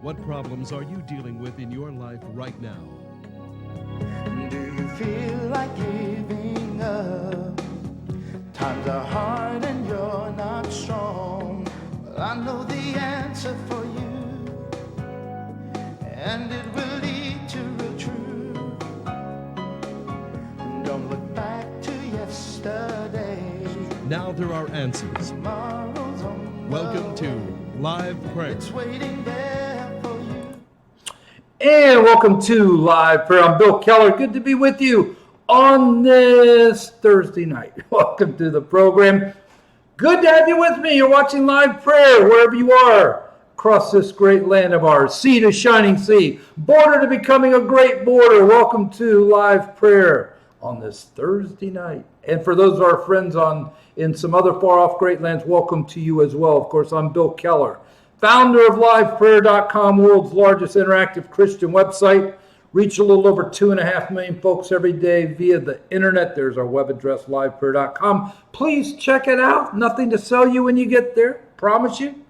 What problems are you dealing with in your life right now? Do you feel like giving up? Times are hard and you're not strong. Well, I know the answer for you, and it will lead to real truth. Don't look back to yesterday. Now there are answers. Tomorrow's on the Welcome to way. Live Prayer. It's waiting there for you. And welcome to Live Prayer. I'm Bill Keller. Good to be with you on this Thursday night. Welcome to the program. Good to have you with me. You're watching Live Prayer wherever you are across this great land of ours. Sea to shining sea, border to becoming a great border. Welcome to Live Prayer on this Thursday night. And for those of our friends in some other far off great lands, welcome to you as well. Of course, I'm Bill Keller, founder of liveprayer.com, world's largest interactive Christian website. Reach a little over 2.5 million folks every day via the internet. There's our web address, liveprayer.com. Please check it out. Nothing to sell you when you get there. Promise you.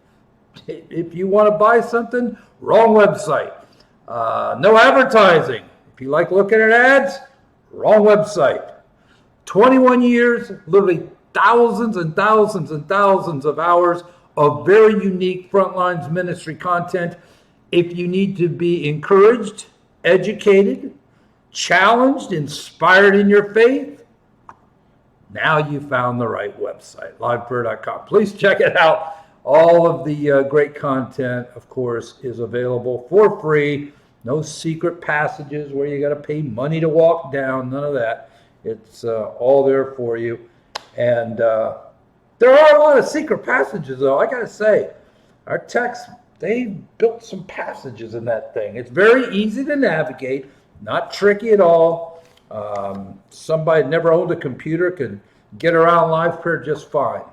If you want to buy something, wrong website. No advertising. If you like looking at ads, wrong website. 21 years, literally thousands and thousands and thousands of hours of very unique Frontlines ministry content. If you need to be encouraged, educated, challenged, inspired in your faith, now you found the right website, liveprayer.com. Please check it out. All of the great content, of course, is available for free. No secret passages where you got to pay money to walk down. None of that. It's all there for you. And there are a lot of secret passages, though. I got to say, our texts, they built some passages in that thing. It's very easy to navigate, not tricky at all. Somebody never owned a computer can get around Live Prayer just fine.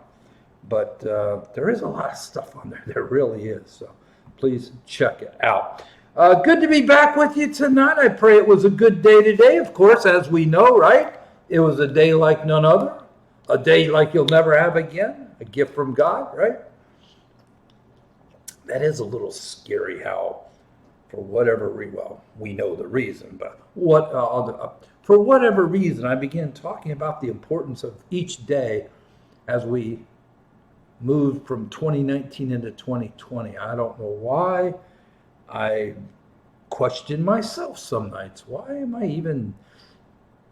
But there is a lot of stuff on there. There really is. So please check it out. Good to be back with you tonight. I pray it was a good day today. Of course, as we know, right? It was a day like none other. A day like you'll never have again. A gift from God, right? That is a little scary how, for whatever we know the reason, but for whatever reason, I began talking about the importance of each day as we moved from 2019 into 2020. I don't know why. I question myself some nights. Why am I even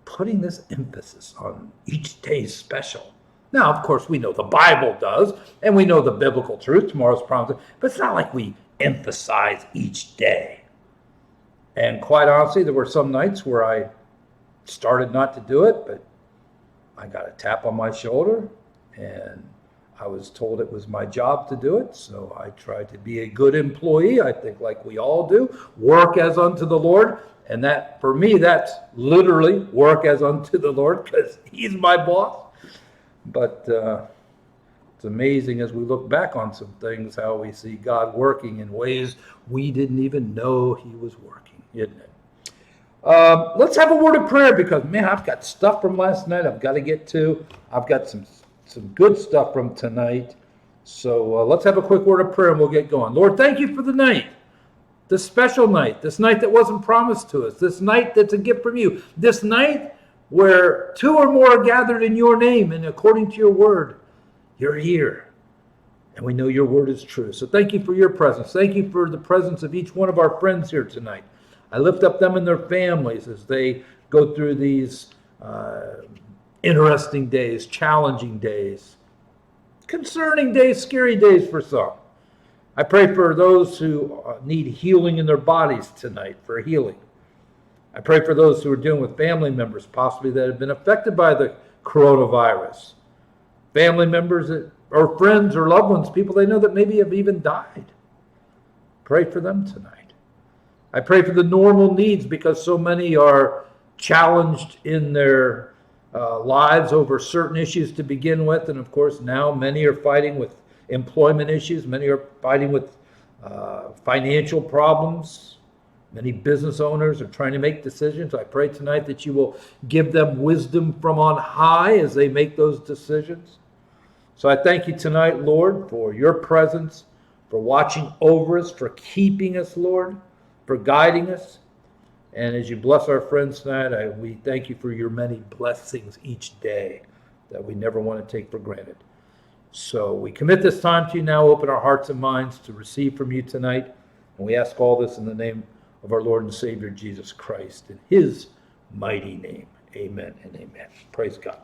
putting this emphasis on each day's special? Now, of course, we know the Bible does, and we know the biblical truth, tomorrow's promise, but it's not like we emphasize each day. And quite honestly, there were some nights where I started not to do it, but I got a tap on my shoulder, and I was told it was my job to do it, so I tried to be a good employee, I think like we all do, work as unto the Lord. And that, for me, that's literally work as unto the Lord, because he's my boss. But it's amazing as we look back on some things, how we see God working in ways we didn't even know he was working, isn't it? Let's have a word of prayer, because, man, I've got stuff from last night I've got to get to. I've got some good stuff from tonight. So let's have a quick word of prayer and we'll get going. Lord, thank you for the night. This special night, this night that wasn't promised to us, this night that's a gift from you, this night where two or more are gathered in your name and according to your word, you're here. And we know your word is true. So thank you for your presence. Thank you for the presence of each one of our friends here tonight. I lift up them and their families as they go through these interesting days, challenging days, concerning days, scary days for some. I pray for those who need healing in their bodies tonight, for healing. I pray for those who are dealing with family members, possibly that have been affected by the coronavirus. Family members or friends or loved ones, people they know that maybe have even died. Pray for them tonight. I pray for the normal needs, because so many are challenged in their lives over certain issues to begin with. And of course, now many are fighting with employment issues. Many are fighting with financial problems. Many business owners are trying to make decisions. I pray tonight that you will give them wisdom from on high as they make those decisions. So I thank you tonight, Lord, for your presence, for watching over us, for keeping us, Lord, for guiding us. And as you bless our friends tonight, we thank you for your many blessings each day that we never want to take for granted. So we commit this time to you now, open our hearts and minds to receive from you tonight. And we ask all this in the name of our Lord and Savior, Jesus Christ, in his mighty name. Amen and amen. Praise God.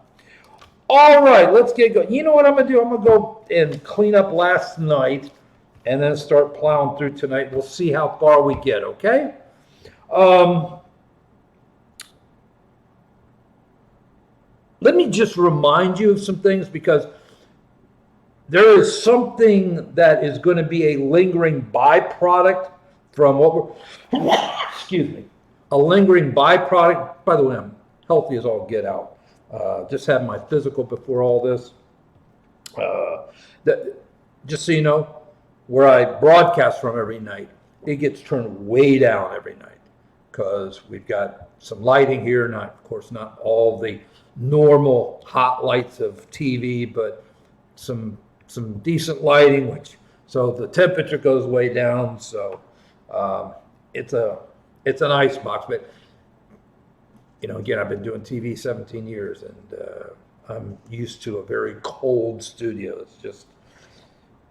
All right, let's get going. You know what I'm going to do? I'm going to go and clean up last night and then start plowing through tonight. We'll see how far we get, okay? Let me just remind you of some things, because there is something that is going to be a lingering byproduct from what we're, excuse me, a lingering byproduct. By the way, I'm healthy as all get out. Just had my physical before all this. Just so you know, where I broadcast from every night, it gets turned way down every night because we've got some lighting here. Not, of course, not all the normal hot lights of TV, but some decent lighting, so the temperature goes way down. So it's an ice box. But again, I've been doing TV 17 years, and I'm used to a very cold studio. It's just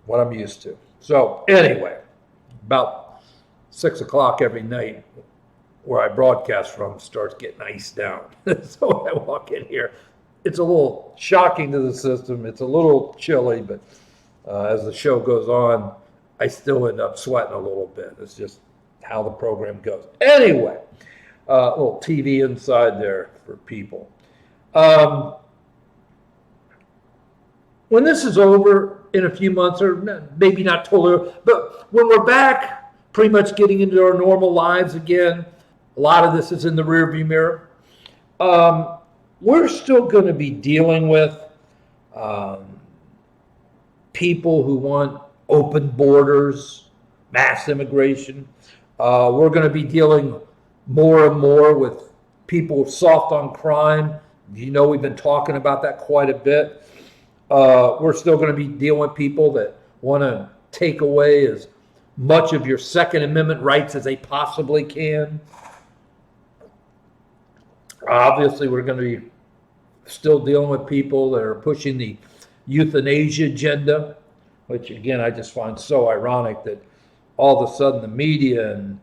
what I'm used to. So anyway, about 6 o'clock every night, where I broadcast from, starts getting iced down. So I walk in here. It's a little shocking to the system. It's a little chilly, but as the show goes on, I still end up sweating a little bit. It's just how the program goes. Anyway, a little TV inside there for people. When this is over in a few months, or maybe not totally, but when we're back pretty much getting into our normal lives again, a lot of this is in the rearview mirror. We're still going to be dealing with people who want open borders, mass immigration. We're going to be dealing more and more with people soft on crime. We've been talking about that quite a bit. We're still going to be dealing with people that want to take away as much of your Second Amendment rights as they possibly can. Obviously, we're going to be still dealing with people that are pushing the euthanasia agenda, which, again, I just find so ironic that all of a sudden the media and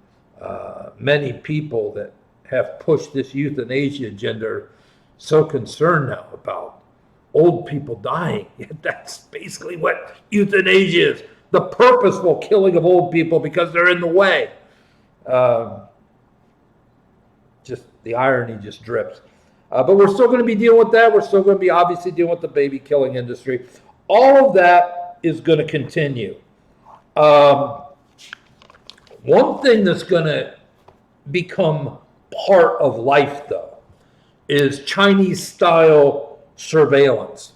many people that have pushed this euthanasia agenda are so concerned now about old people dying. That's basically what euthanasia is, the purposeful killing of old people because they're in the way. Just the irony just drips. But we're still going to be dealing with that. We're still going to be obviously dealing with the baby killing industry. All of that is going to continue. One thing that's going to become part of life, though, is Chinese-style surveillance.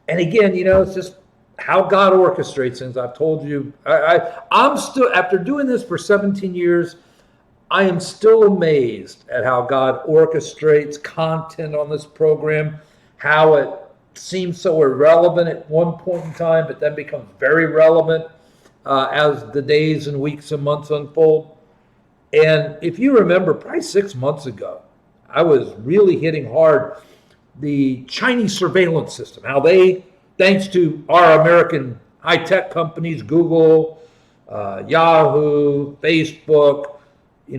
And again, it's just how God orchestrates things. I've told you, I'm still, after doing this for 17 years, I am still amazed at how God orchestrates content on this program, how it seems so irrelevant at one point in time, but then becomes very relevant as the days and weeks and months unfold. And if you remember, probably 6 months ago, I was really hitting hard the Chinese surveillance system, how they, thanks to our American high-tech companies, Google, Yahoo, Facebook, a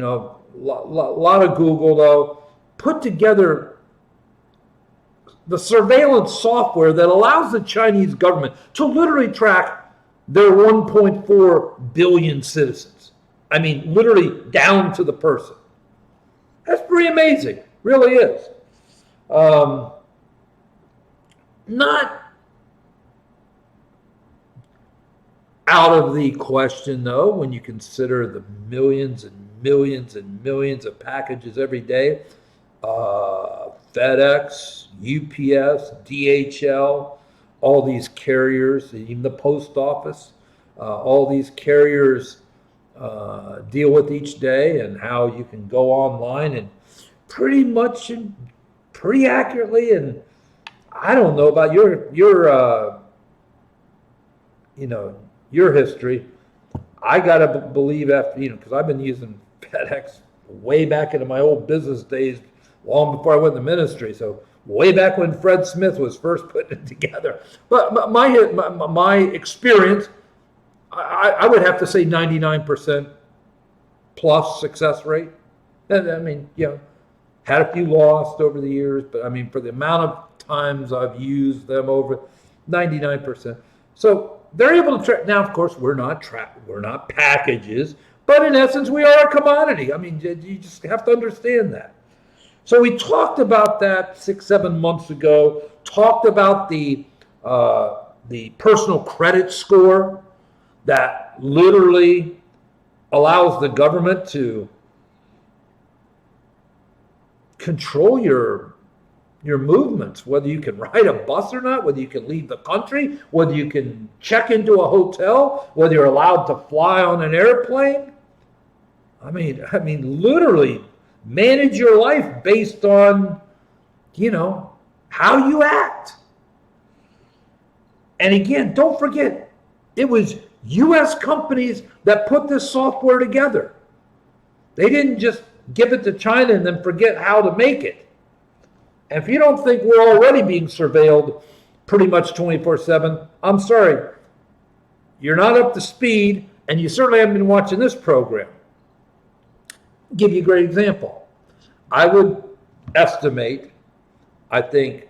lot of Google, though, put together the surveillance software that allows the Chinese government to literally track their 1.4 billion citizens. I mean, literally down to the person. That's pretty amazing. Really is. Not out of the question, though, when you consider the millions and millions and millions of packages every day. FedEx, UPS, DHL, all these carriers, even the post office, all these carriers deal with each day, and how you can go online and pretty much and pretty accurately, and your history. I gotta believe after, because I've been using FedEx way back into my old business days, long before I went into ministry. So way back when Fred Smith was first putting it together. But my experience, I would have to say 99% plus success rate. And I mean, had a few lost over the years, but I mean, for the amount of times I've used them, over 99%. So they're able to track. Now, of course, we're not packages, but in essence, we are a commodity. I mean, you just have to understand that. So we talked about that 6-7 months ago. Talked about the personal credit score that literally allows the government to control your movements, whether you can ride a bus or not, whether you can leave the country, whether you can check into a hotel, whether you're allowed to fly on an airplane. I mean, literally manage your life based on, how you act. And again, don't forget, it was U.S. companies that put this software together. They didn't just give it to China and then forget how to make it. And if you don't think we're already being surveilled pretty much 24/7, I'm sorry. You're not up to speed, and you certainly haven't been watching this program. I'll give you a great example. I would estimate, I think,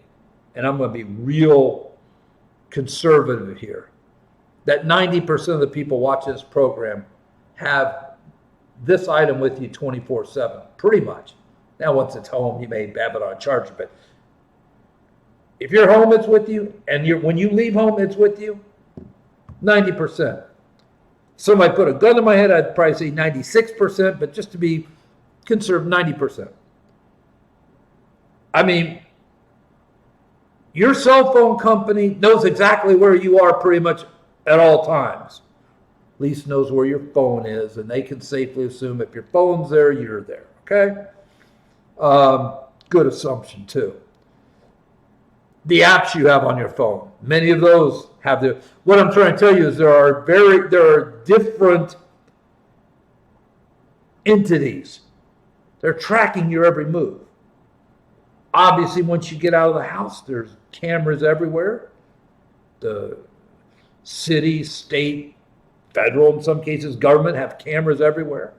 and I'm going to be real conservative here, that 90% of the people watching this program have this item with you 24/7, pretty much. Now, once it's home, you may have it on charger, but if you're home, it's with you, and when you leave home, it's with you, 90%. Somebody put a gun to my head, I'd probably say 96%, but just to be conservative, 90%. I mean, your cell phone company knows exactly where you are pretty much at all times. At least knows where your phone is, and they can safely assume if your phone's there, you're there, okay? Good assumption, too. The apps you have on your phone, many of those have what I'm trying to tell you is there are different entities. They're tracking your every move. Obviously, once you get out of the house, there's cameras everywhere. The city, state, federal, in some cases, government have cameras everywhere.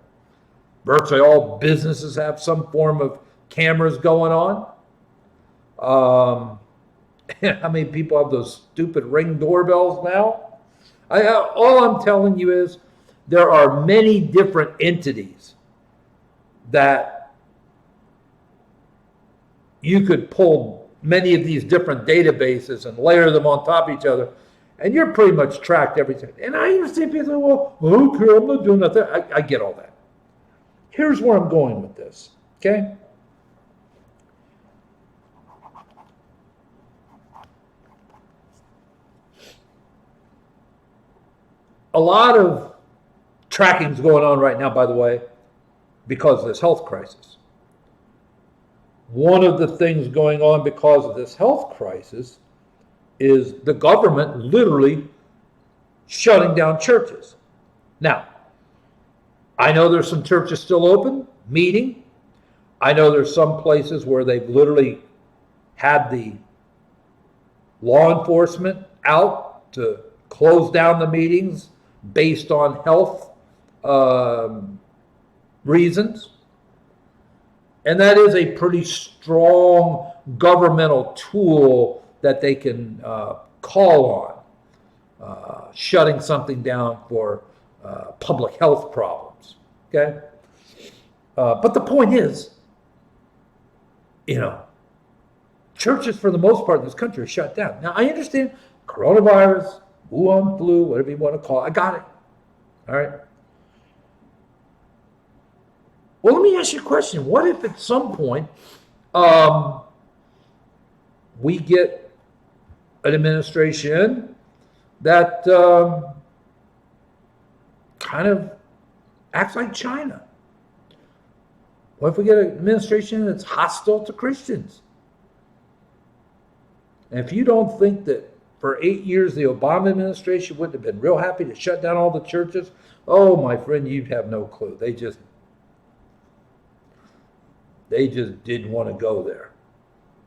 Virtually all businesses have some form of cameras going on. How many people have those stupid Ring doorbells now? All I'm telling you is there are many different entities that you could pull many of these different databases and layer them on top of each other, and you're pretty much tracked everything. And I understand people say, well, okay, I'm not doing nothing. I get all that. Here's where I'm going with this, okay? A lot of tracking's going on right now, by the way, because of this health crisis. One of the things going on because of this health crisis is the government literally shutting down churches. Now, I know there's some churches still open, meeting. I know there's some places where they've literally had the law enforcement out to close down the meetings based on health reasons. And that is a pretty strong governmental tool that they can call on, shutting something down for public health problems, okay? But the point is, churches for the most part in this country are shut down. Now, I understand coronavirus, Wuhan flu, whatever you want to call it. I got it. All right. Well, let me ask you a question. What if at some point we get an administration that kind of acts like China? What if we get an administration that's hostile to Christians? And if you don't think that for 8 years, the Obama administration wouldn't have been real happy to shut down all the churches. Oh, my friend, you'd have no clue. They just didn't want to go there.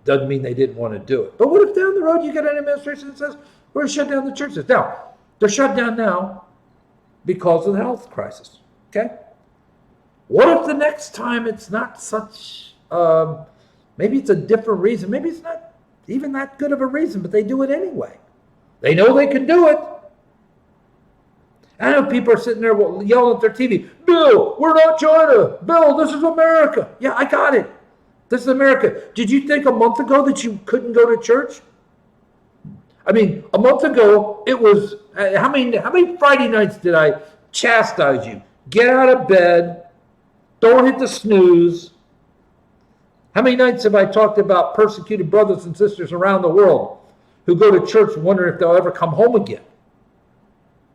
Doesn't mean they didn't want to do it. But what if down the road you get an administration that says, we're going to shut down the churches? Now, they're shut down now because of the health crisis, okay? What if the next time it's not such, maybe it's a different reason. Maybe it's not even that good of a reason, but they do it anyway. They know they can do it. I know people are sitting there yelling at their TV, Bill, we're not China. Bill, this is America. Yeah, I got it. This is America. Did you think a month ago that you couldn't go to church? I mean, a month ago, it was, how many Friday nights did I chastise you? Get out of bed. Don't hit the snooze. How many nights have I talked about persecuted brothers and sisters around the world who go to church wondering if they'll ever come home again?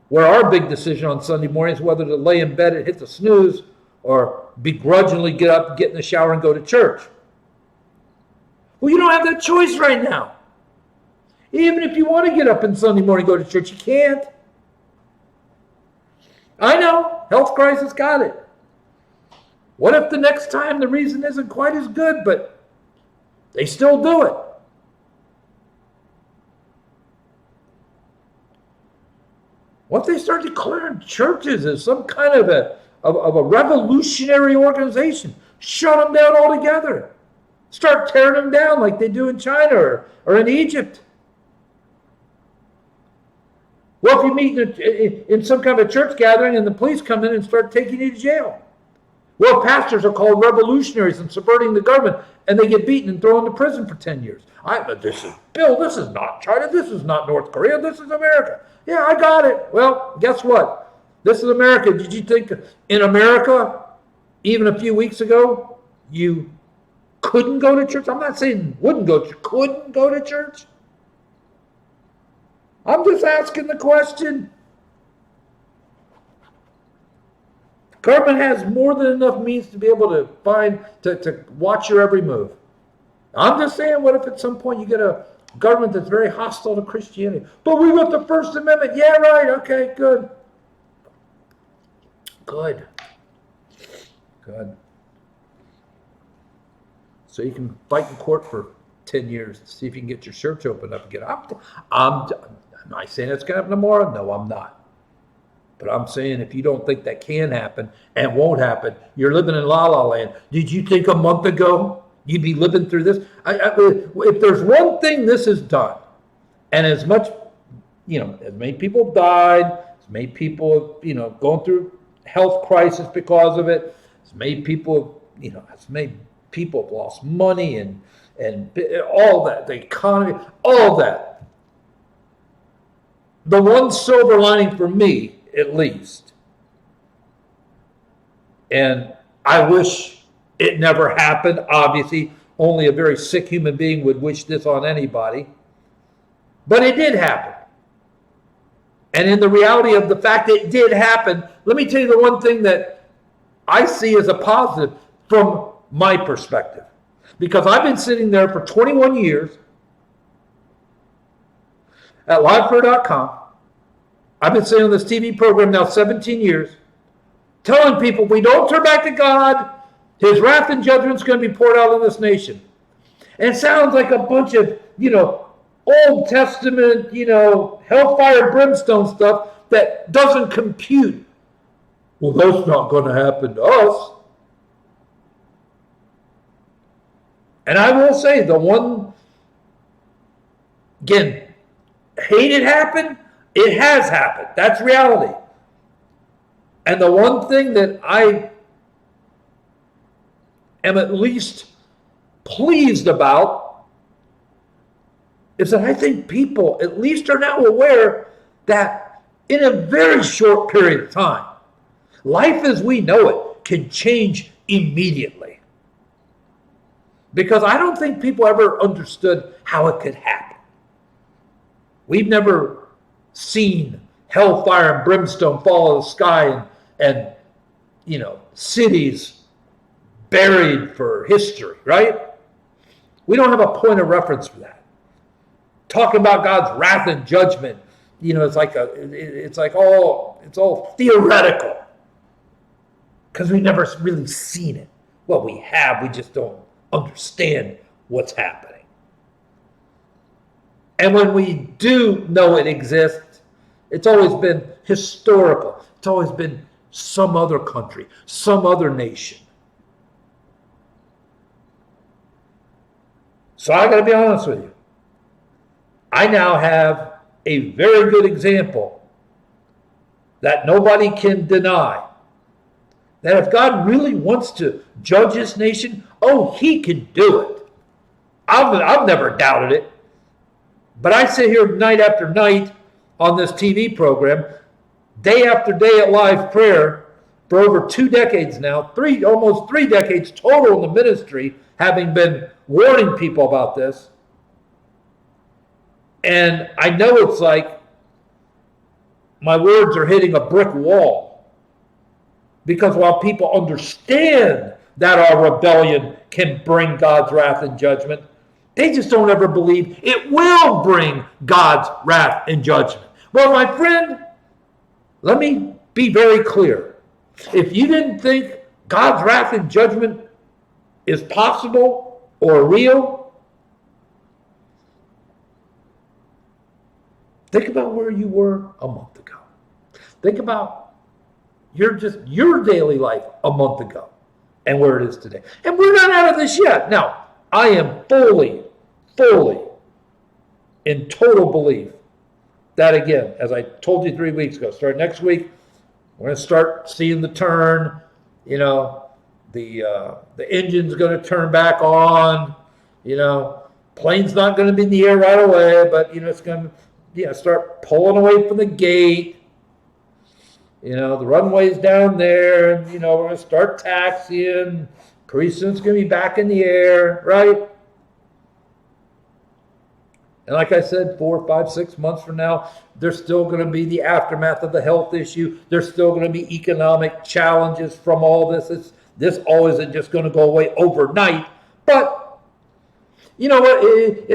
Where our big decision on Sunday morning is whether to lay in bed and hit the snooze or begrudgingly get up, get in the shower, and go to church. Well, you don't have that choice right now. Even if you want to get up on Sunday morning and go to church, you can't. I know, health crisis got it. What if the next time the reason isn't quite as good, but they still do it? What if they start declaring churches as some kind of a revolutionary organization? Shut them down altogether. Start tearing them down like they do in China or in Egypt. Well, if you meet in some kind of a church gathering and the police come in and start taking you to jail. Well, pastors are called revolutionaries and subverting the government, and they get beaten and thrown into prison for 10 years. Bill, this is not China. This is not North Korea. This is America. Yeah, I got it. Well, guess what? This is America. Did you think in America, even a few weeks ago, you couldn't go to church? I'm not saying couldn't go to church. I'm just asking the question. Government has more than enough means to be able to to watch your every move. I'm just saying, what if at some point you get a government that's very hostile to Christianity? But we got the First Amendment. Yeah, right. Okay, good. Good. So you can fight in court for 10 years to see if you can get your church opened up again. I'm not saying it's going to happen tomorrow. No, I'm not. But I'm saying if you don't think that can happen and won't happen, you're living in la-la land. Did you think a month ago you'd be living through this? If there's one thing this has done, and as much, as many people died, as many people, going through health crisis because of it, as many people, have lost money and all that, the economy, all that. The one silver lining for me, at least, and I wish it never happened. Obviously, only a very sick human being would wish this on anybody, but it did happen. And in the reality of the fact that it did happen, let me tell you the one thing that I see as a positive from my perspective, because I've been sitting there for 21 years at liveprayer.com. I've been sitting on this TV program now 17 years, telling people, we don't turn back to God, His wrath and judgment is going to be poured out on this nation. And it sounds like a bunch of, Old Testament, hellfire brimstone stuff that doesn't compute. Well, that's not going to happen to us. And I will say, the one, again, hate it happen. It has happened. That's reality. And the one thing that I am at least pleased about is that I think people at least are now aware that in a very short period of time, life as we know it can change immediately. Because I don't think people ever understood how it could happen. We've never seen hellfire and brimstone fall out of the sky and cities buried for history, right? We don't have a point of reference for that. talking about God's wrath and judgment, it's all theoretical because we've never really seen it. Well, we have, we just don't understand what's happening. And when we do know it exists, it's always been historical. It's always been some other country, some other nation. So I got to be honest with you. I now have a very good example that nobody can deny. That if God really wants to judge this nation, oh, he can do it. I've never doubted it. But I sit here night after night on this TV program, day after day at live prayer, for over 2 decades now, almost 3 decades total in the ministry, having been warning people about this. And I know it's like my words are hitting a brick wall. Because while people understand that our rebellion can bring God's wrath and judgment, they just don't ever believe it will bring God's wrath and judgment. Well, my friend, let me be very clear. If you didn't think God's wrath and judgment is possible or real, think about where you were a month ago. Think about your daily life a month ago and where it is today. And we're not out of this yet. Now, I am fully in total belief that, again, as I told you 3 weeks ago, start next week, we're going to start seeing the turn. You know, the engine's going to turn back on. You know, plane's not going to be in the air right away, but, you know, it's going to start pulling away from the gate. You know, the runway's down there, and, you know, we're going to start taxiing. Pretty soon it's going to be back in the air, right? And like I said, 4, 5, 6 months from now, there's still going to be the aftermath of the health issue. There's still going to be economic challenges from all this. This all isn't just going to go away overnight. But you know what?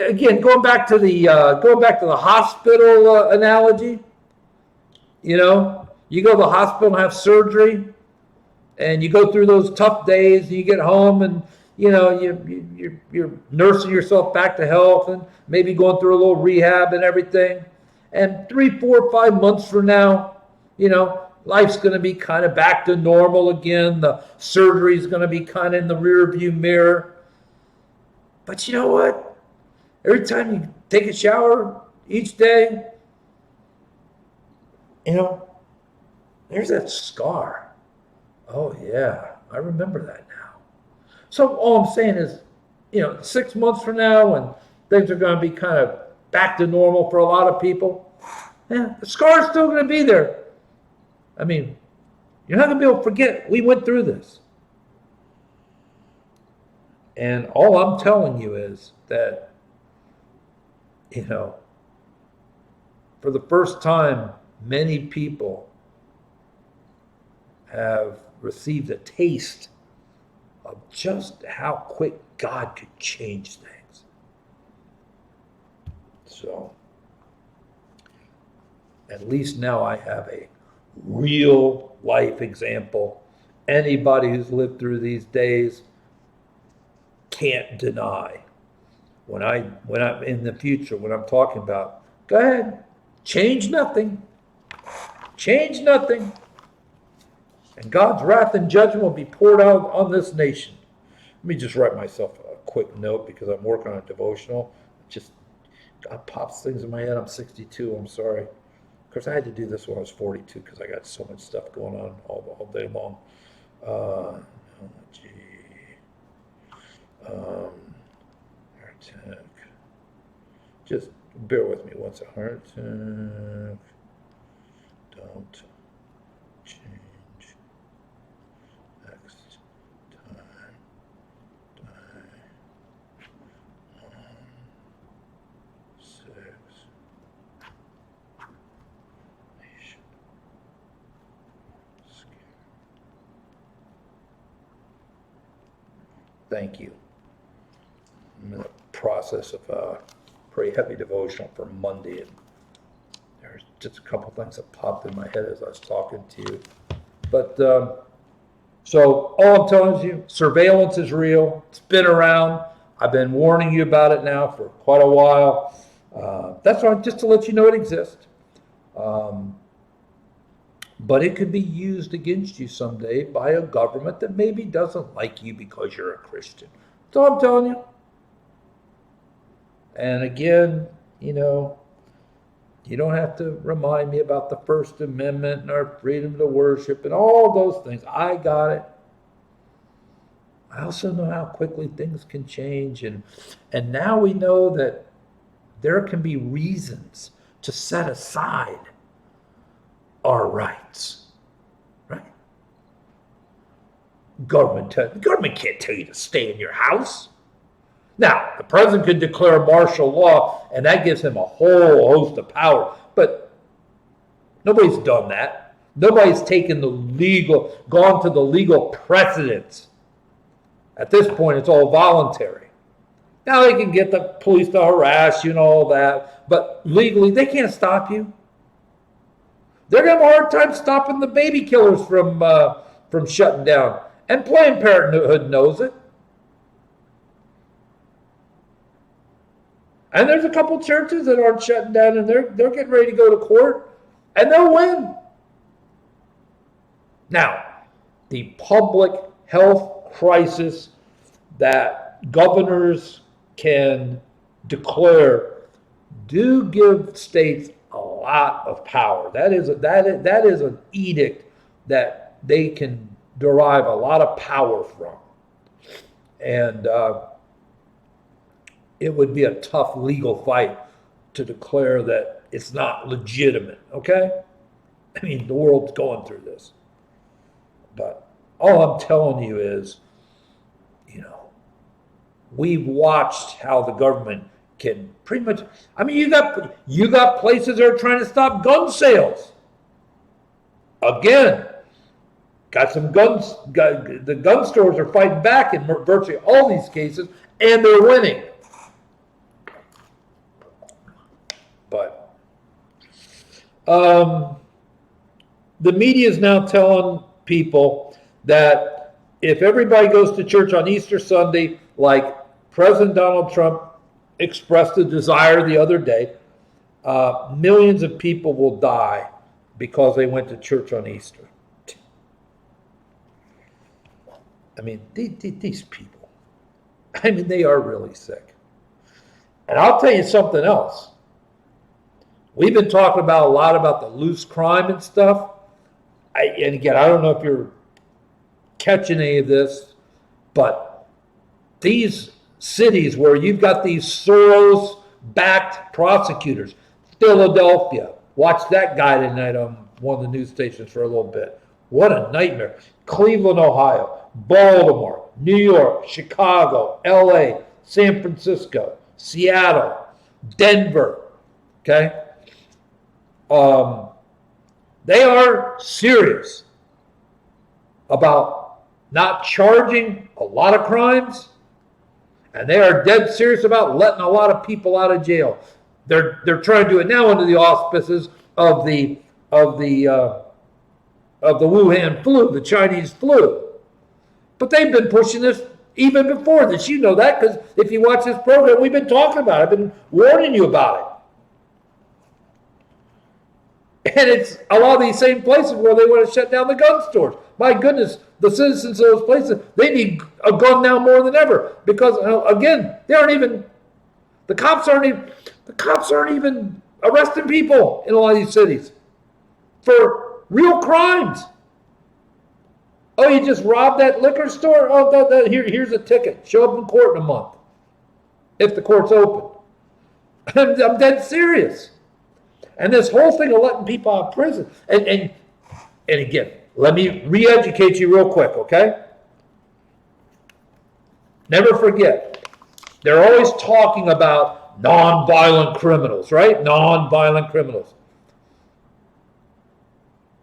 Again, going back to the hospital analogy. You know, you go to the hospital and have surgery, and you go through those tough days, and you get home, and you know, you're nursing yourself back to health and maybe going through a little rehab and everything. And 3, 4, 5 months from now, you know, life's going to be kind of back to normal again. The surgery's going to be kind of in the rear view mirror. But you know what? Every time you take a shower each day, you know, there's that scar. Oh, yeah, I remember that now. So all I'm saying is, you know, 6 months from now, when things are going to be kind of back to normal for a lot of people, yeah, the scar's still going to be there. I mean, you're not going to be able to forget we went through this. And all I'm telling you is that, you know, for the first time, many people have received a taste of just how quick God could change things. So, at least now I have a real life example. Anybody who's lived through these days can't deny. When I'm in the future, when I'm talking about, go ahead, change nothing. Change nothing. And God's wrath and judgment will be poured out on this nation. Let me just write myself a quick note because I'm working on a devotional. Just God pops things in my head. I'm 62. I'm sorry. Of course, I had to do this when I was 42 because I got so much stuff going on all day long. Heart attack. Just bear with me once. A heart attack. Don't change. Next time. Die. 6. Nation. Thank you. I'm in the process of pretty heavy devotional for Monday, and there's just a couple things that popped in my head as I was talking to you. But so all I'm telling you, surveillance is real. It's been around. I've been warning you about it now for quite a while. That's why, just to let you know it exists. But it could be used against you someday by a government that maybe doesn't like you because you're a Christian. That's all I'm telling you. And again, you know, you don't have to remind me about the First Amendment and our freedom to worship and all those things. I got it. I also know how quickly things can change. And now we know that there can be reasons to set aside our rights, right? The government can't tell you to stay in your house. Now, the president could declare martial law, and that gives him a whole host of power. But nobody's done that. Nobody's taken gone to the legal precedents. At this point, it's all voluntary. Now they can get the police to harass you and all that, but legally, they can't stop you. They're going to have a hard time stopping the baby killers from shutting down. And Planned Parenthood knows it. And there's a couple churches that aren't shutting down, and they're getting ready to go to court, and they'll win. Now, the public health crisis that governors can declare do give states a lot of power. That is an edict that they can derive a lot of power from. And it would be a tough legal fight to declare that it's not legitimate, okay? I mean, the world's going through this. But all I'm telling you is, you know, we've watched how the government can pretty much, I mean, you got places that are trying to stop gun sales. Again, got some guns, the gun stores are fighting back in virtually all these cases, and they're winning. But the media is now telling people that if everybody goes to church on Easter Sunday, like President Donald Trump expressed a desire the other day, millions of people will die because they went to church on Easter. I mean, these people, I mean, they are really sick. And I'll tell you something else. We've been talking a lot about the loose crime and stuff. And again, I don't know if you're catching any of this, but these cities where you've got these Soros-backed prosecutors, Philadelphia, watch that guy tonight on one of the news stations for a little bit. What a nightmare. Cleveland, Ohio, Baltimore, New York, Chicago, LA, San Francisco, Seattle, Denver, okay? They are serious about not charging a lot of crimes, and they are dead serious about letting a lot of people out of jail. They're trying to do it now under the auspices of the Wuhan flu, the Chinese flu. But they've been pushing this even before this. You know that because if you watch this program, we've been talking about it. I've been warning you about it. And it's a lot of these same places where they want to shut down the gun stores. My goodness, the citizens of those places, they need a gun now more than ever. Because, again, the cops aren't even arresting people in a lot of these cities for real crimes. Oh, you just robbed that liquor store? Oh, here's a ticket. Show up in court in a month if the court's open. I'm dead serious. And this whole thing of letting people out of prison. And again, let me re-educate you real quick, okay? Never forget, they're always talking about nonviolent criminals, right? Nonviolent criminals.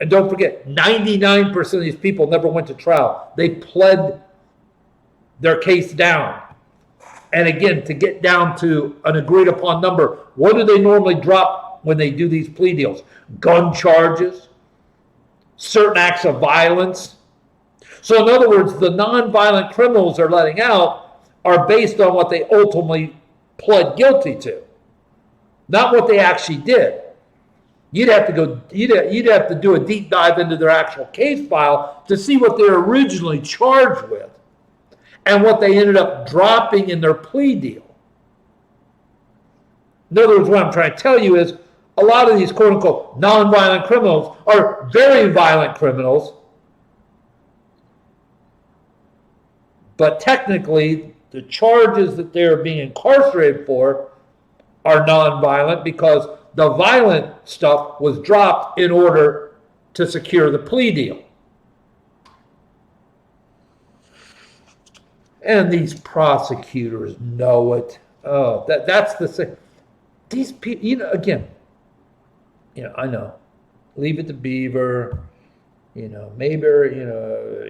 And don't forget, 99% of these people never went to trial. They pled their case down. And again, to get down to an agreed upon number, what do they normally drop when they do these plea deals? Gun charges, certain acts of violence. So in other words, the nonviolent criminals they're letting out are based on what they ultimately pled guilty to, not what they actually did. You'd have to do a deep dive into their actual case file to see what they're originally charged with and what they ended up dropping in their plea deal. In other words, what I'm trying to tell you is a lot of these quote-unquote nonviolent criminals are very violent criminals, but technically the charges that they're being incarcerated for are nonviolent because the violent stuff was dropped in order to secure the plea deal. And these prosecutors know it. Oh, that's the thing. These people, again, I know. Leave It to Beaver, maybe,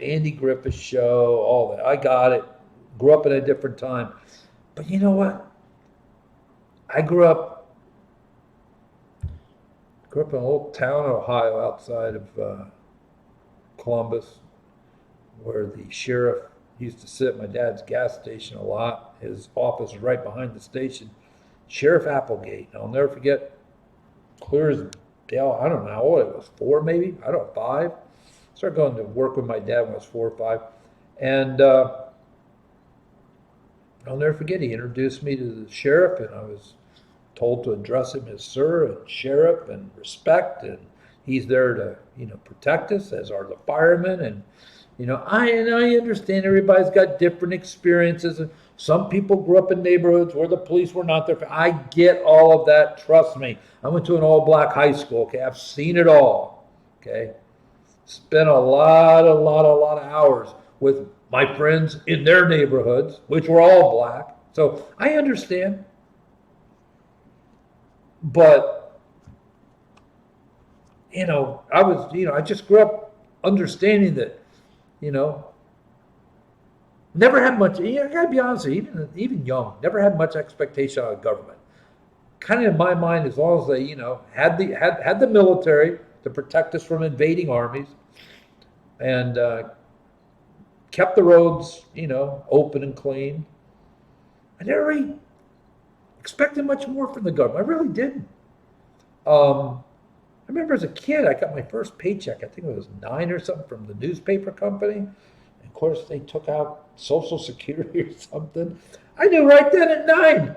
Andy Griffith's show, all that. I got it. Grew up in a different time. But you know what? I grew up in a little town in Ohio outside of Columbus, where the sheriff used to sit at my dad's gas station a lot. His office was right behind the station. Sheriff Applegate. I'll never forget, clear as day. I don't know how old I was, 4 maybe? I don't know, 5. Started going to work with my dad when I was 4 or 5. And I'll never forget, he introduced me to the sheriff, and I was told to address him as sir and sheriff and respect, and he's there to protect us, as are the firemen. And I understand everybody's got different experiences, and some people grew up in neighborhoods where the police were not there. I get all of that, trust me. I went to an all-black high school, okay? I've seen it all, okay? Spent a lot of hours with my friends in their neighborhoods, which were all black. So I understand. But, I just grew up understanding that, never had much, I gotta be honest, even young, never had much expectation out of government. Kind of in my mind, as long as they, had the military to protect us from invading armies, and kept the roads, open and clean. I never really expected much more from the government. I really didn't. I remember as a kid, I got my first paycheck. I think it was 9 or something from the newspaper company. And of course, they took out Social Security or something. I knew right then at 9.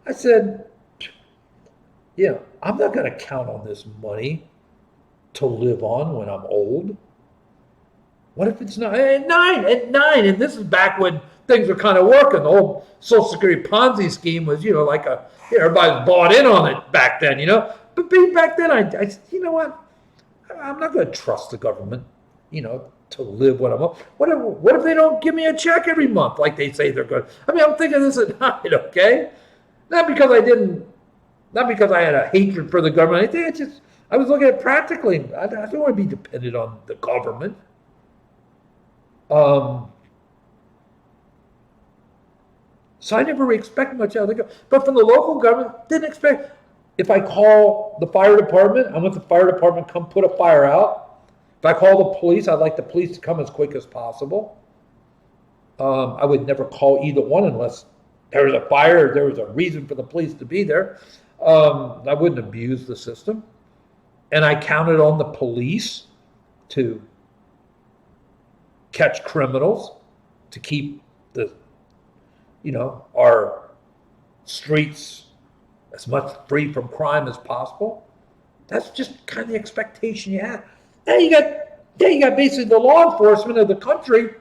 I said, I'm not going to count on this money to live on when I'm old. What if it's not at 9? And this is back when things were kind of working. The whole Social Security Ponzi scheme was, everybody bought in on it back then, But back then, I you know what? I'm not going to trust the government, to live when I'm old. What if they don't give me a check every month like they say they're going to? I'm thinking this at night, okay? Not because I had a hatred for the government. I was looking at it practically. I don't want to be dependent on the government. So I never really expected much out of the government. But from the local government, didn't expect. If I call the fire department, I want the fire department to come put a fire out. If I call the police, I'd like the police to come as quick as possible. I would never call either one unless there was a fire or there was a reason for the police to be there. I wouldn't abuse the system. And I counted on the police to catch criminals, to keep our streets as much free from crime as possible. That's just kind of the expectation you have. Now you got basically the law enforcement of the country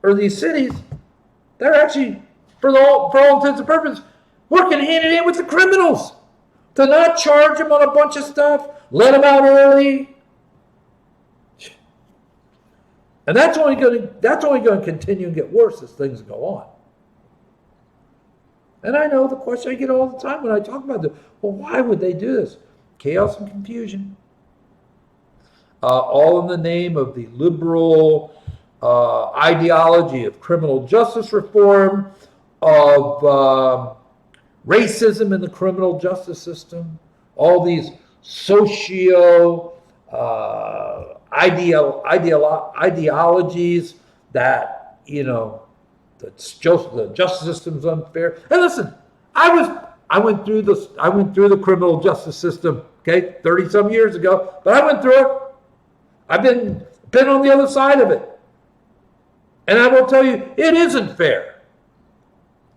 or these cities. They're actually, for all intents and purposes, working hand in hand with the criminals to not charge them on a bunch of stuff, let them out early. And that's only going to continue and get worse as things go on. And I know the question I get all the time when I talk about this. Well, why would they do this? Chaos and confusion. All in the name of the liberal ideology of criminal justice reform, of racism in the criminal justice system, all these socio ideologies that, the justice system's unfair. And listen, I went through the criminal justice system, okay, 30 some years ago, but I went through it. I've been on the other side of it. And I will tell you, it isn't fair.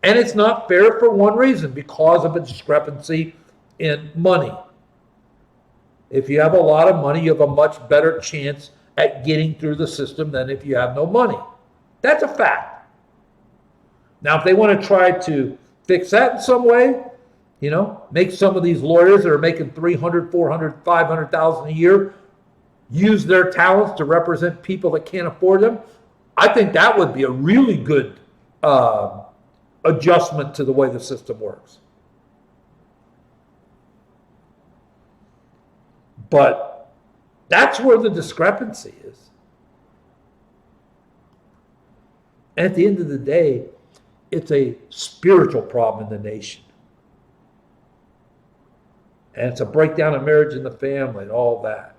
And it's not fair for one reason, because of a discrepancy in money. If you have a lot of money, you have a much better chance at getting through the system than if you have no money. That's a fact. Now, if they want to try to fix that in some way, make some of these lawyers that are making $300,000, $400,000, $500,000 a year use their talents to represent people that can't afford them, I think that would be a really good adjustment to the way the system works. But that's where the discrepancy is. And at the end of the day, it's a spiritual problem in the nation. And it's a breakdown of marriage and the family and all that.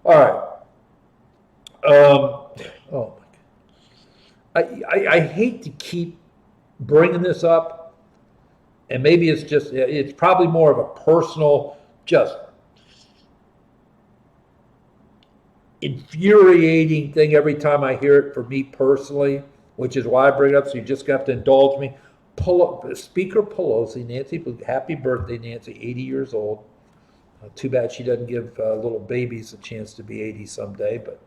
All right. Oh my God. I hate to keep bringing this up. And maybe it's probably more of a personal, just infuriating thing every time I hear it for me personally, which is why I bring it up, so you just have to indulge me. Speaker Pelosi, Nancy, happy birthday, Nancy, 80 years old. Too bad she doesn't give little babies a chance to be 80 someday, but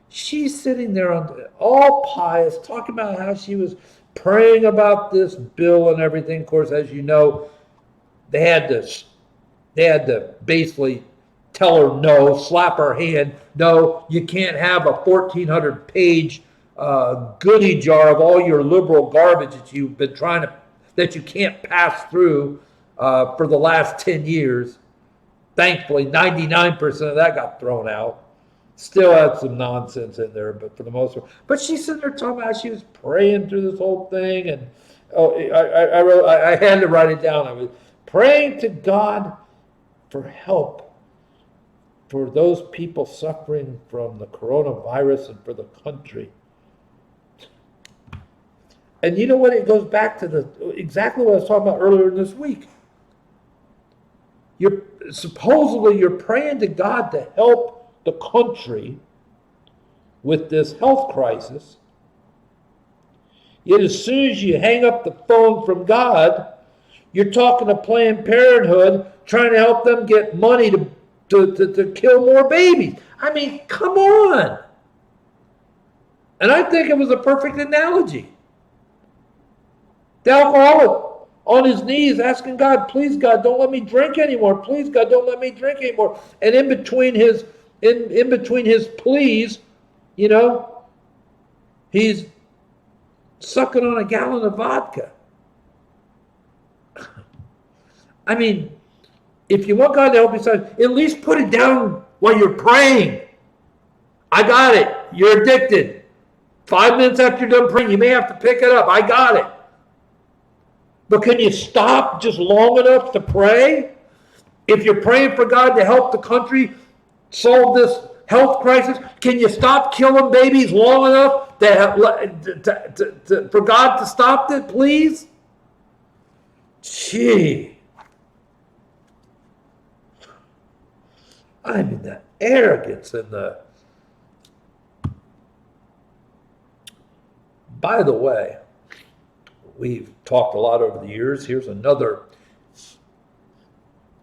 she's sitting there all pious, talking about how she was praying about this bill and everything. Of course, as you know, they had to basically tell her no, slap her hand. No, you can't have a 1,400-page goodie jar of all your liberal garbage that you've been that you can't pass through for the last 10 years. Thankfully, 99% of that got thrown out. Still had some nonsense in there, but for the most part. But she's sitting there talking about how she was praying through this whole thing, and I had to write it down. I was praying to God for help for those people suffering from the coronavirus and for the country. And you know what? It goes back to exactly what I was talking about earlier this week. Supposedly you're praying to God to help the country with this health crisis. Yet as soon as you hang up the phone from God, you're talking to Planned Parenthood, trying to help them get money to kill more babies. I mean, come on. And I think it was a perfect analogy. The alcoholic on his knees asking God, please God, don't let me drink anymore. Please God, don't let me drink anymore. And in between his pleas, he's sucking on a gallon of vodka. I mean, if you want God to help you, at least put it down while you're praying. I got it. You're addicted. 5 minutes after you're done praying, you may have to pick it up. I got it. But can you stop just long enough to pray? If you're praying for God to help the country solve this health crisis, can you stop killing babies long enough for God to stop it, please? Gee. I mean, the arrogance and the... By the way, we've talked a lot over the years. Here's another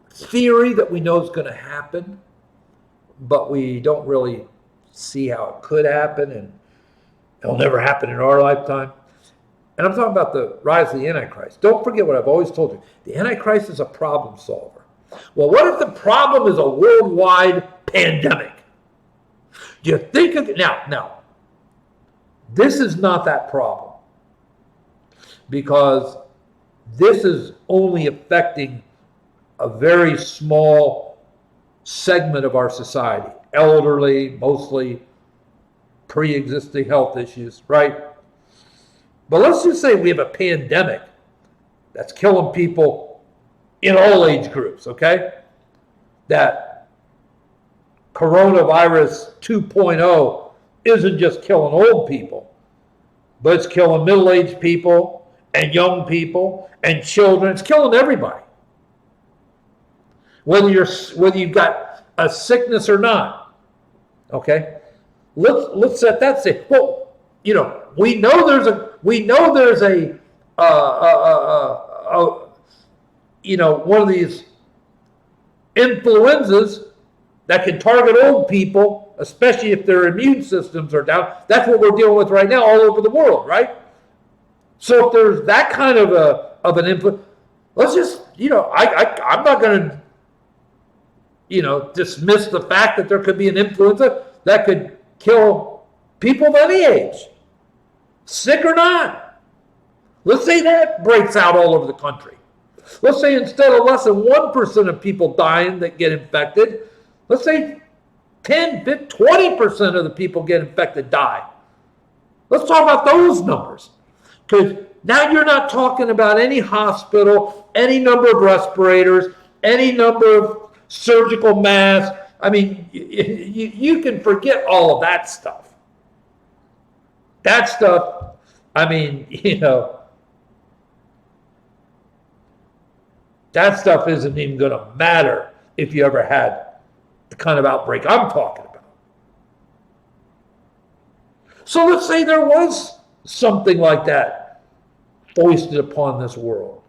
theory that we know is going to happen, but we don't really see how it could happen, and it'll never happen in our lifetime. And I'm talking about the rise of the Antichrist. Don't forget what I've always told you. The Antichrist is a problem solver. Well, what if the problem is a worldwide pandemic? Do you think of now, this is not that problem, because this is only affecting a very small segment of our society, elderly, mostly pre-existing health issues, right? But let's just say we have a pandemic that's killing people in all age groups, okay? That coronavirus 2.0 isn't just killing old people, but it's killing middle-aged people and young people and children. It's killing everybody. Whether you've got a sickness or not, okay? Let's set that say. Well, we know there's a one of these influenzas that can target old people, especially if their immune systems are down. That's what we're dealing with right now all over the world, right? So if there's that kind of an influence, let's just, I'm not going to, dismiss the fact that there could be an influenza that could kill people of any age, sick or not. Let's say that breaks out all over the country. Let's say instead of less than 1% of people dying that get infected, let's say 10, 15, 20% of the people get infected die. Let's talk about those numbers. Because now you're not talking about any hospital, any number of respirators, any number of surgical masks. I mean, you can forget all of that stuff. That stuff, I mean, that stuff isn't even going to matter if you ever had the kind of outbreak I'm talking about. So let's say there was something like that foisted upon this world.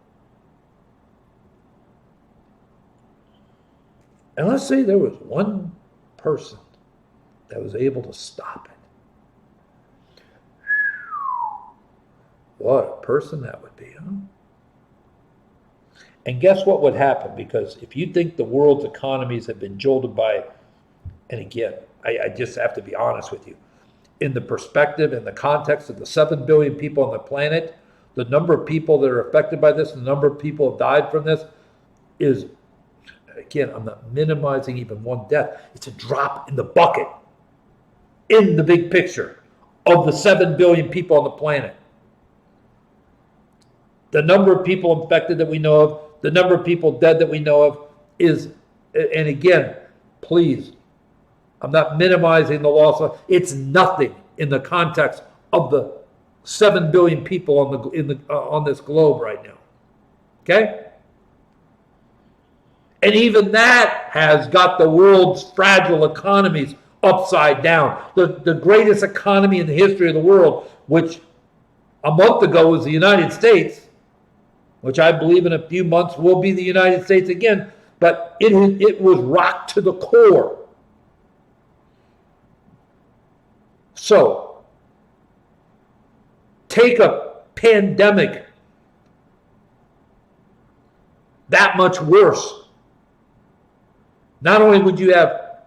And let's say there was one person that was able to stop it. What a person that would be, huh? And guess what would happen? Because if you think the world's economies have been jolted by, and again, I just have to be honest with you, in the perspective, in the context of the 7 billion people on the planet, the number of people that are affected by this, the number of people who have died from this is, again, I'm not minimizing even one death. It's a drop in the bucket in the big picture of the 7 billion people on the planet. The number of people infected that we know of, the number of people dead that we know of is, and again, please, I'm not minimizing the loss of, it's nothing in the context of the 7 billion people on this globe right now. Okay? And even that has got the world's fragile economies upside down. The greatest economy in the history of the world, which a month ago was the United States, which I believe in a few months will be the United States again, but it was rocked to the core. So, take a pandemic that much worse. Not only would you have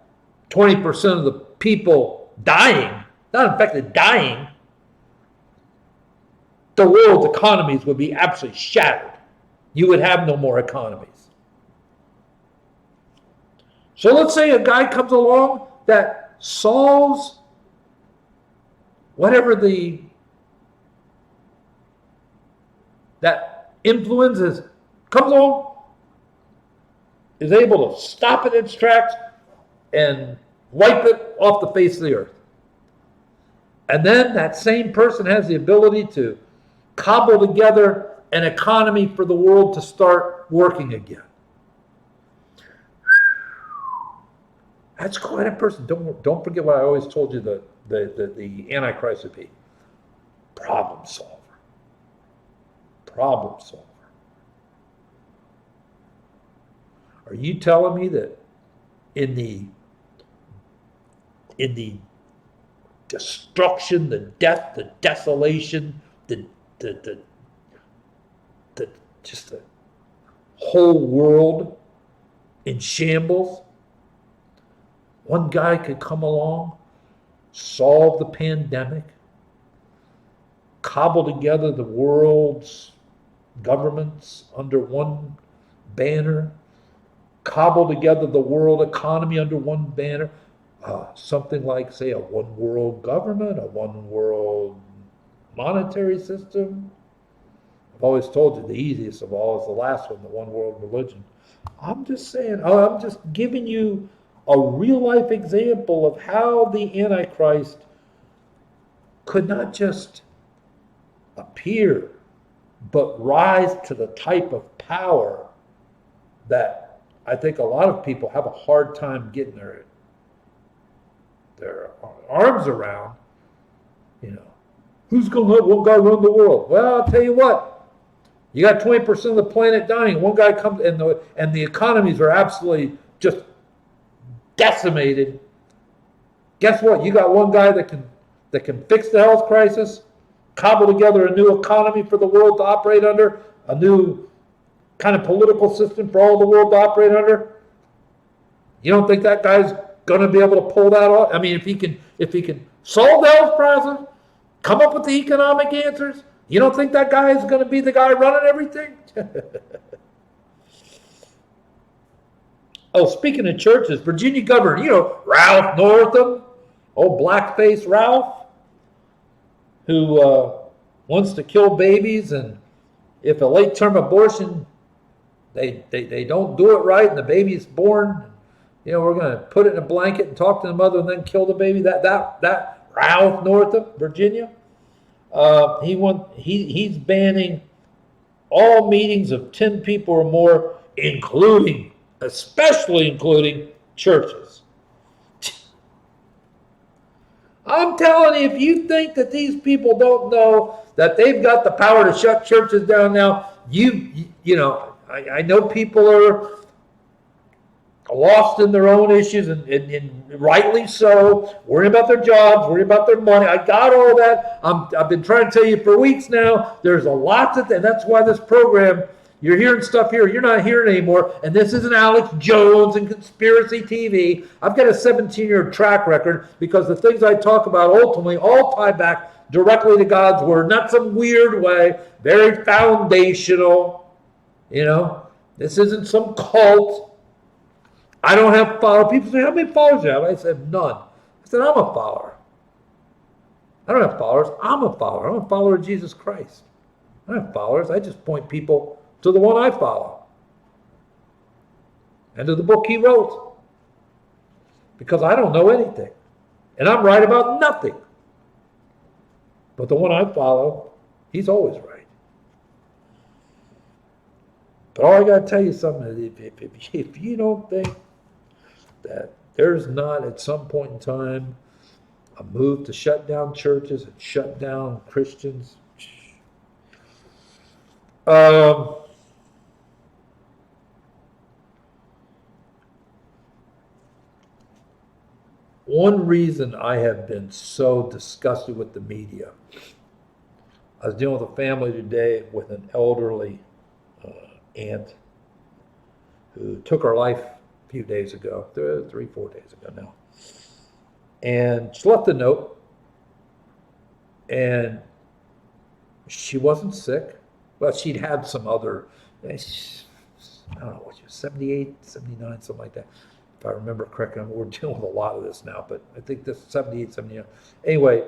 20% of the people dying, not infected, dying, the world's economies would be absolutely shattered. You would have no more economies. So let's say a guy comes along that solves whatever that influence is, comes along, is able to stop it in its tracks and wipe it off the face of the earth. And then that same person has the ability to cobble together an economy for the world to start working again. That's quite a person. Don't forget what I always told you the Antichrist would be. Problem solver. Problem solver. Are you telling me that in the destruction, the death, the desolation, the just the whole world in shambles, one guy could come along, solve the pandemic, cobble together the world's governments under one banner, cobble together the world economy under one banner, something like, say, a one world government, a one world monetary system. I've always told you the easiest of all is the last one, the one world religion. I'm just saying, I'm just giving you a real life example of how the Antichrist could not just appear, but rise to the type of power that I think a lot of people have a hard time getting their arms around. You know, who's going to let one guy run the world? Well, I'll tell you what. You got 20% of the planet dying. One guy comes, and the economies are absolutely just decimated. Guess what? You got one guy that can fix the health crisis, cobble together a new economy for the world to operate under, a new kind of political system for all the world to operate under. You don't think that guy's going to be able to pull that off? I mean, if he can solve the health crisis, come up with the economic answers, you don't think that guy is going to be the guy running everything? Oh, speaking of churches, Virginia Governor, you know, Ralph Northam, old blackface Ralph, who wants to kill babies, and if a late-term abortion, they don't do it right, and the baby's born, you know, we're going to put it in a blanket and talk to the mother and then kill the baby. That Ralph Northam, Virginia, he's banning all meetings of 10 people or more, especially including churches. I'm telling you, if you think that these people don't know that they've got the power to shut churches down now, you know, I know people are lost in their own issues, and rightly so, worrying about their jobs, worrying about their money. I got all that. I've been trying to tell you for weeks now, there's a lot and that's why this program, you're hearing stuff here you're not hearing anymore, and this isn't Alex Jones and conspiracy TV. I've got a 17-year track record, because the things I talk about ultimately all tie back directly to God's word, not some weird way, very foundational. You know, this isn't some cult. I don't have followers. People say, how many followers do you have? I said, none. I said, I'm a follower. I don't have followers. I'm a follower. I'm a follower of Jesus Christ. I don't have followers. I just point people to the one I follow and to the book he wrote, because I don't know anything, and I'm right about nothing. But the one I follow, he's always right. But all I got to tell you something is, if you don't think that there's not at some point in time a move to shut down churches and shut down Christians, one reason I have been so disgusted with the media, I was dealing with a family today with an elderly aunt who took her life a few days ago, 3-4 days ago now. And she left a note, and she wasn't sick. Well, she'd had some other, I don't know what she was, 78, 79, something like that. If I remember correctly, we're dealing with a lot of this now, but I think this 78, 79. Anyway,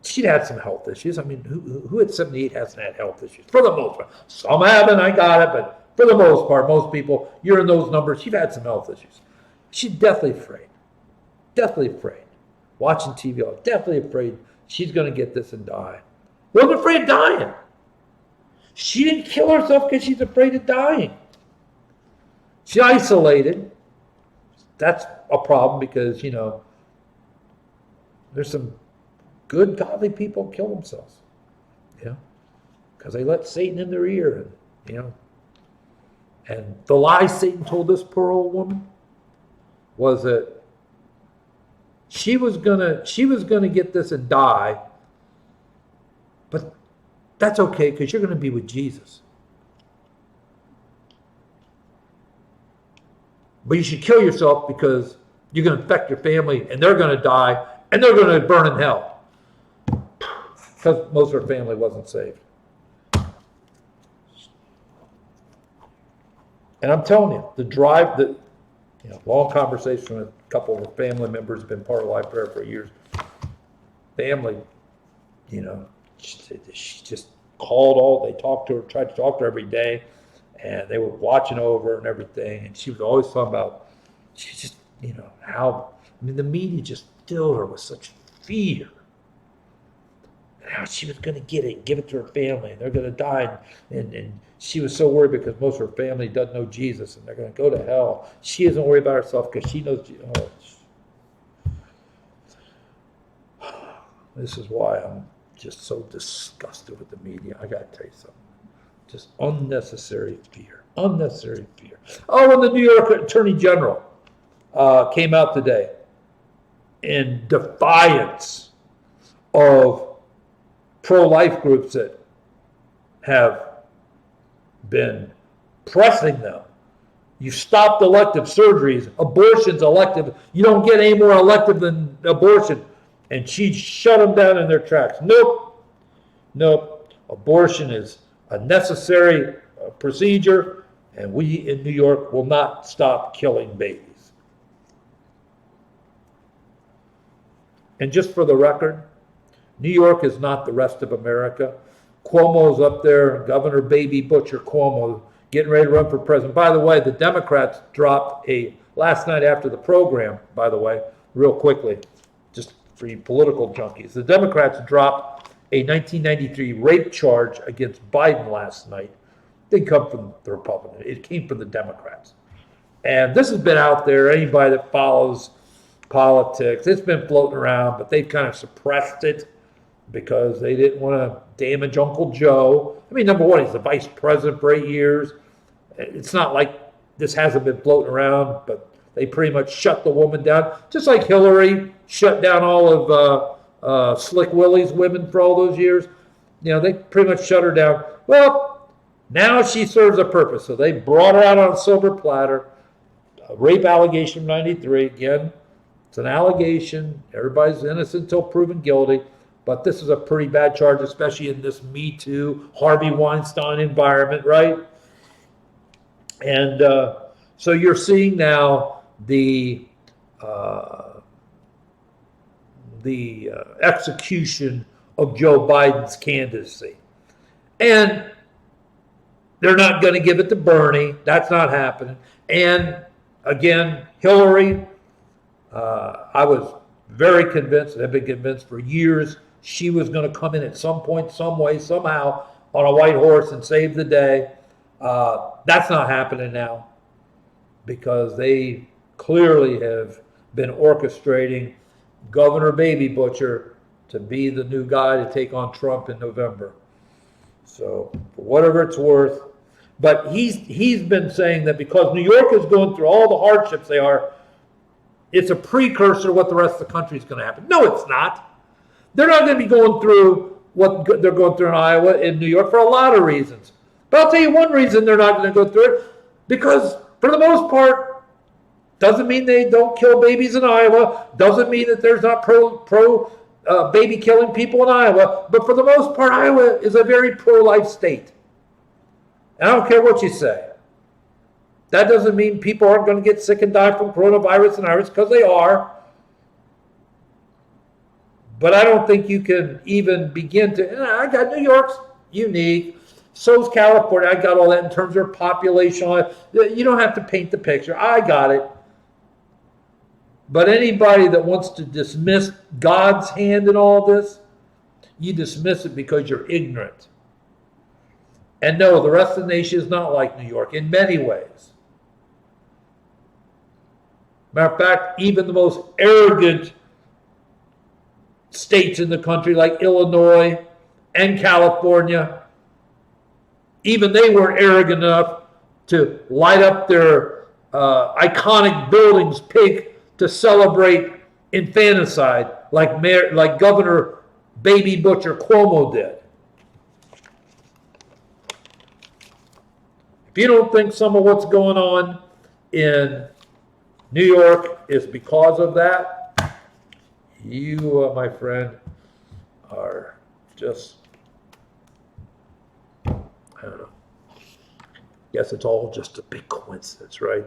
she'd had some health issues. I mean, who at 78 hasn't had health issues? For the most part. Some haven't, I got it, but for the most part, most people, you're in those numbers, she'd had some health issues. She's deathly afraid. Deathly afraid. Watching TV, deathly afraid she's going to get this and die. Wasn't afraid of dying. She didn't kill herself because she's afraid of dying. She isolated. That's a problem because, you know, there's some good, godly people kill themselves, you know, because they let Satan in their ear, and, you know, and the lie Satan told this poor old woman was that she was gonna get this and die, but that's okay because you're gonna be with Jesus. But you should kill yourself because you're gonna infect your family and they're gonna die and they're gonna burn in hell. Because most of her family wasn't saved. And I'm telling you, long conversation with a couple of her family members, been part of Life Prayer for years. Family, you know, she just called they talked to her, tried to talk to her every day, and they were watching over and everything. And she was always talking about, she just, how, the media just filled her with such fear. And how she was going to get it, give it to her family, and they're going to die. And she was so worried because most of her family doesn't know Jesus, and they're going to go to hell. She isn't worried about herself because she knows Jesus. This is why I'm just so disgusted with the media. I got to tell you something. Just unnecessary fear. Unnecessary fear. Oh, and the New York Attorney General came out today in defiance of pro-life groups that have been pressing them. You stopped elective surgeries. Abortion's elective. You don't get any more elective than abortion. And she shut them down in their tracks. Nope. Abortion is a necessary procedure, and we in New York will not stop killing babies. And just for the record, New York is not the rest of America. Cuomo's up there, Governor Baby Butcher Cuomo, getting ready to run for president. By the way, the Democrats dropped last night after the program, by the way, real quickly, just for you political junkies, the Democrats dropped a 1993 rape charge against Biden last night. It didn't come from the Republicans. It came from the Democrats. And this has been out there. Anybody that follows politics, it's been floating around, but they've kind of suppressed it because they didn't want to damage Uncle Joe. I mean, number one, he's the vice president for 8 years. It's not like this hasn't been floating around, but they pretty much shut the woman down, just like Hillary shut down all of Slick Willie's women for all those years. They pretty much shut her down. Well, now she serves a purpose. So they brought her out on a silver platter. A rape allegation from 93. Again, it's an allegation. Everybody's innocent until proven guilty. But this is a pretty bad charge, especially in this Me Too, Harvey Weinstein environment, right? And so you're seeing now the execution of Joe Biden's candidacy. And they're not going to give it to Bernie. That's not happening. And again, Hillary, I was very convinced, and have been convinced for years, she was going to come in at some point, some way, somehow, on a white horse and save the day. That's not happening now because they clearly have been orchestrating Governor Baby Butcher to be the new guy to take on Trump in November. So, for whatever it's worth. But he's been saying that because New York is going through all the hardships they are, it's a precursor to what the rest of the country is going to happen. No, it's not. They're not going to be going through what they're going through in Iowa and New York for a lot of reasons. But I'll tell you one reason they're not going to go through it, because for the most part, doesn't mean they don't kill babies in Iowa, doesn't mean that there's not pro baby killing people in Iowa, but for the most part, Iowa is a very pro-life state. And I don't care what you say. That doesn't mean people aren't going to get sick and die from coronavirus and iris, because they are. But I don't think you can even begin to, I got New York's unique, so's California, I got all that in terms of population. You don't have to paint the picture. I got it. But anybody that wants to dismiss God's hand in all this, you dismiss it because you're ignorant. And no, the rest of the nation is not like New York in many ways. Matter of fact, even the most arrogant states in the country like Illinois and California, even they weren't arrogant enough to light up their iconic buildings pink to celebrate infanticide like Governor Baby Butcher Cuomo did. If you don't think some of what's going on in New York is because of that, you, my friend, are just, I don't know. Guess it's all just a big coincidence, right?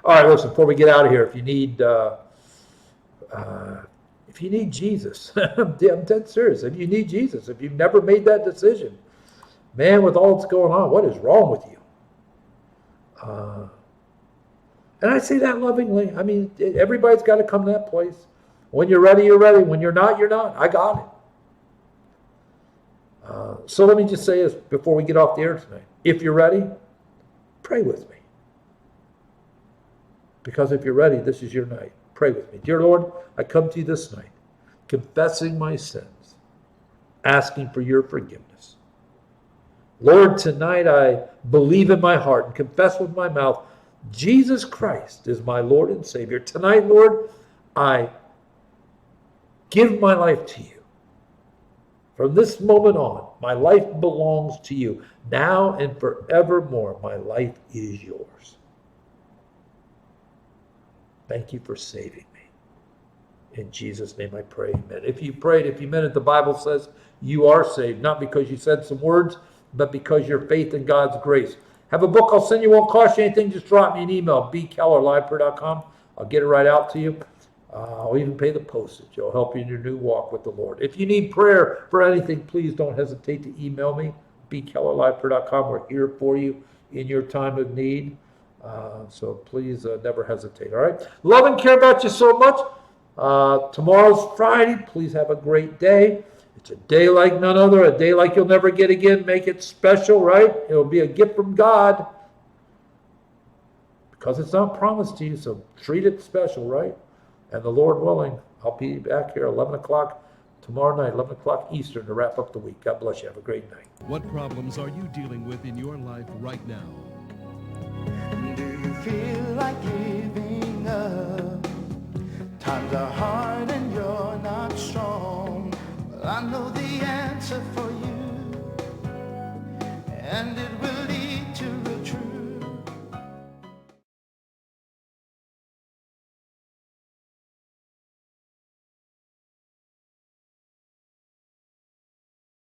All right, listen, before we get out of here, if you need If you need Jesus, I'm dead serious. If you need Jesus, if you've never made that decision, man, with all that's going on, what is wrong with you? And I say that lovingly. I mean, everybody's got to come to that place. When you're ready, you're ready. When you're not, you're not. I got it. So let me just say this before we get off the air tonight. If you're ready, pray with me. Because if you're ready, this is your night. Pray with me. Dear Lord, I come to you this night, confessing my sins, asking for your forgiveness. Lord, tonight I believe in my heart and confess with my mouth, Jesus Christ is my Lord and Savior. Tonight, Lord, I give my life to you. From this moment on, my life belongs to you. Now and forevermore, my life is yours. Thank you for saving me. In Jesus' name I pray, amen. If you prayed, if you meant it, the Bible says you are saved, not because you said some words, but because your faith in God's grace. Have a book I'll send you, won't cost you anything. Just drop me an email, bkellerliveprayer.com. I'll get it right out to you. I'll even pay the postage. It'll help you in your new walk with the Lord. If you need prayer for anything, please don't hesitate to email me, bkellerliveprayer.com. We're here for you in your time of need. So please never hesitate, all right? Love and care about you so much. Tomorrow's Friday. Please have a great day. It's a day like none other, a day like you'll never get again. Make it special, right? It'll be a gift from God because it's not promised to you, so treat it special, right? And the Lord willing, I'll be back here 11 o'clock tomorrow night, 11 o'clock Eastern to wrap up the week. God bless you. Have a great night. What problems are you dealing with in your life right now? Do you feel like giving up? Times are hard.